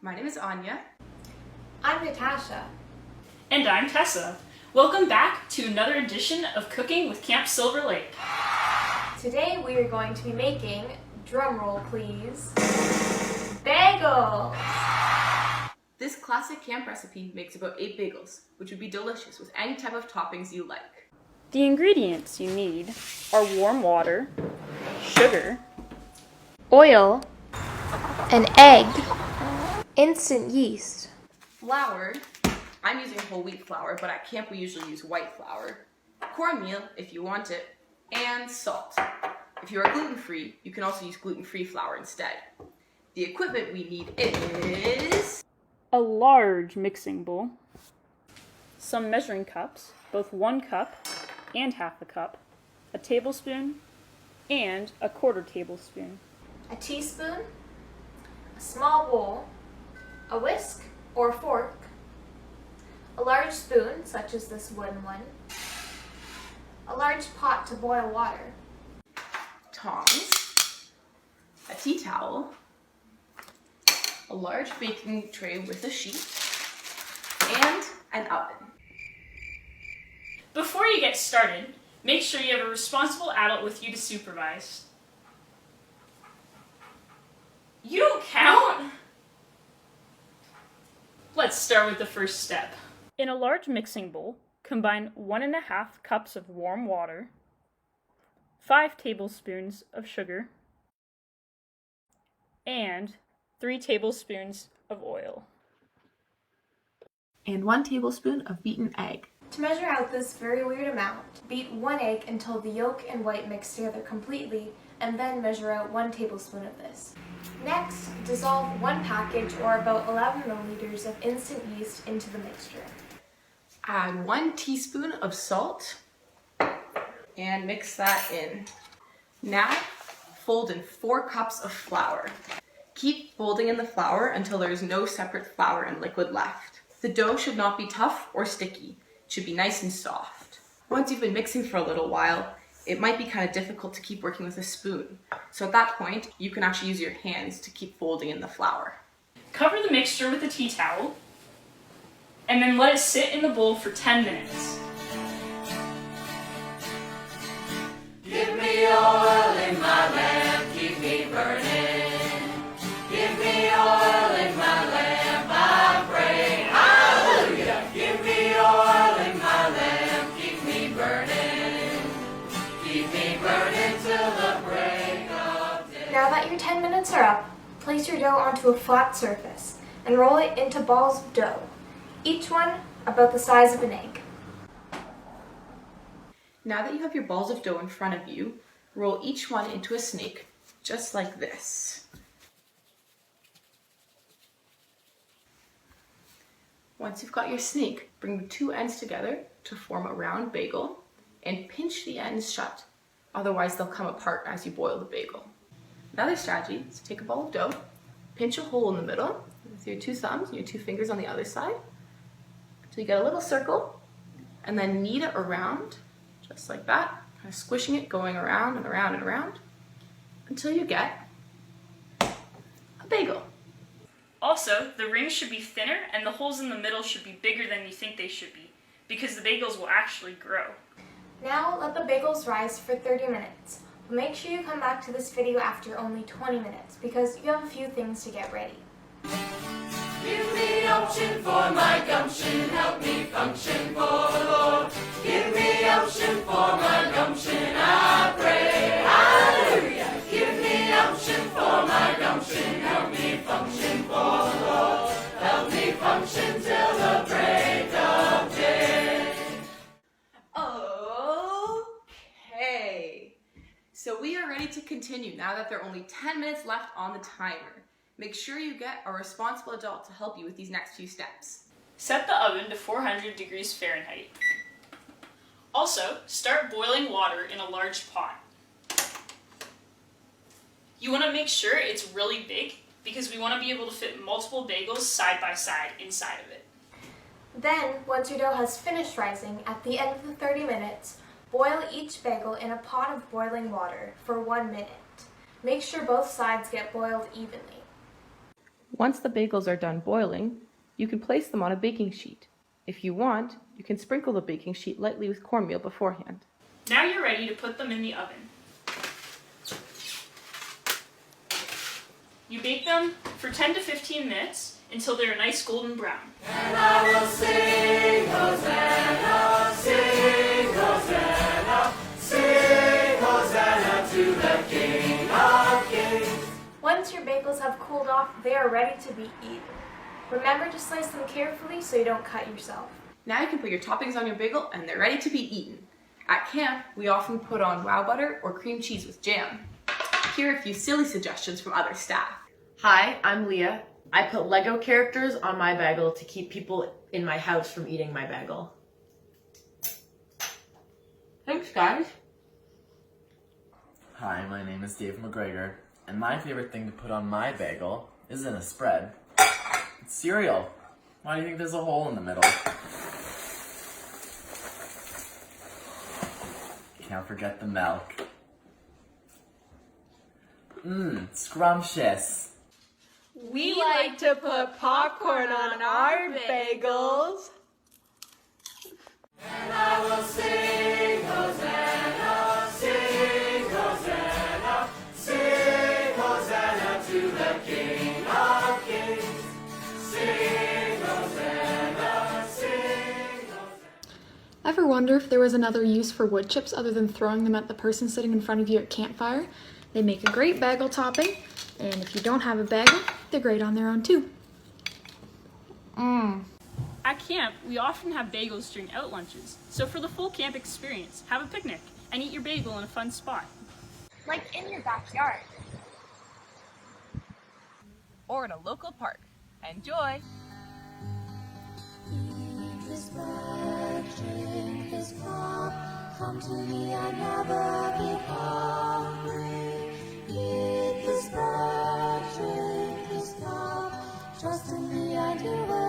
my name is Anya. I'm Natasha. And I'm Tessa. Welcome back to another edition of Cooking with Camp Silver Lake. Today we are going to be making, drumroll please, bagels! This classic camp recipe makes about 8 bagels, which would be delicious with any type of toppings you like. The ingredients you need are warm water, sugar, Oil, an egg, instant yeast, Flour, I'm using whole wheat flour, but at camp we usually use white flour, cornmeal if you want it, and salt. If you are gluten-free, you can also use gluten-free flour instead. The equipment we need is a large mixing bowl, some measuring cups, both 1 cup and half a cup, a tablespoon, and a 1/4 tablespoon. a teaspoon, a small bowl, a whisk or fork, a large spoon, such as this wooden one, a large pot to boil water, tongs, a tea towel, a large baking tray with a sheet, and an oven. Before you get started, make sure you have a responsible adult with you to supervise. You don't count! Let's start with the first step. In a large mixing bowl, combine 1½ cups of warm water, 5 tablespoons of sugar, and 3 tablespoons of oil. And 1 tablespoon of beaten egg. To measure out this very weird amount, beat 1 egg until the yolk and white mix together completely, and then measure out 1 tablespoon of this. Next, dissolve 1 package or about 11 milliliters of instant yeast into the mixture. Add 1 teaspoon of salt and mix that in. Now, fold in 4 cups of flour. Keep folding in the flour until there is no separate flour and liquid left. The dough should not be tough or sticky. It should be nice and soft. Once you've been mixing for a little while, it might be kind of difficult to keep working with a spoon. So at that point, you can actually use your hands to keep folding in the flour. Cover the mixture with a tea towel, and then let it sit in the bowl for 10 minutes. Give me oil in my lamp, keep me burning. Give me oil in my lamp, I pray. Hallelujah! Give me oil in my lamp, keep me burning. Keep me burning till the break of day. Now that your 10 minutes are up, place your dough onto a flat surface and roll it into balls of dough, each one about the size of an egg. Now that you have your balls of dough in front of you, roll each one into a snake, just like this. Once you've got your snake, bring the 2 ends together to form a round bagel and pinch the ends shut, otherwise they'll come apart as you boil the bagel. Another strategy is to take a ball of dough, pinch a hole in the middle with your 2 thumbs and your 2 fingers on the other side until you get a little circle, and then knead it around just like that, kind of squishing it, going around and around and around until you get a bagel. Also, the rings should be thinner and the holes in the middle should be bigger than you think they should be, because the bagels will actually grow. Now let the bagels rise for 30 minutes. But make sure you come back to this video after only 20 minutes because you have a few things to get ready. Give me unction for my gumption, help me function for the Lord. Give me unction for my gumption, I pray. Hallelujah! Give me unction for my gumption, help me function for the Lord. Help me function till the break of day. Okay, so we are ready to continue now that there are only 10 minutes left on the timer. Make sure you get a responsible adult to help you with these next few steps. Set the oven to 400 degrees Fahrenheit. Also, start boiling water in a large pot. You want to make sure it's really big because we want to be able to fit multiple bagels side by side inside of it. Then, once your dough has finished rising, at the end of the 30 minutes, boil each bagel in a pot of boiling water for 1 minute. Make sure both sides get boiled evenly. Once the bagels are done boiling, you can place them on a baking sheet. If you want, you can sprinkle the baking sheet lightly with cornmeal beforehand. Now you're ready to put them in the oven. You bake them for 10 to 15 minutes until they're a nice golden brown. And I will sing Hosanna, sing Hosanna, sing Hosanna to the King of Kings. Once your bagels have cooled off, they are ready to be eaten. Remember to slice them carefully so you don't cut yourself. Now you can put your toppings on your bagel and they're ready to be eaten. At camp, we often put on wow butter or cream cheese with jam. Here are a few silly suggestions from other staff. Hi, I'm Leah. I put Lego characters on my bagel to keep people in my house from eating my bagel. Thanks, guys. Hi, my name is Dave McGregor, and my favorite thing to put on my bagel isn't a spread. It's cereal. Why do you think there's a hole in the middle? Can't forget the milk. Scrumptious. We like to put popcorn on our bagels. And I will sing Hosanna, sing Hosanna, sing Hosanna to the King of Kings. Sing Hosanna, sing Hosanna. Ever wonder if there was another use for wood chips other than throwing them at the person sitting in front of you at campfire? They make a great bagel topping, and if you don't have a bagel, they're great on their own too. At camp, we often have bagels during out lunches, so for the full camp experience, have a picnic and eat your bagel in a fun spot. Like in your backyard. Or in a local park. Enjoy! Eat this bread, drink this cup. Come to me and never be hungry. Eat this bread, drink this cup. Trust in me and you will.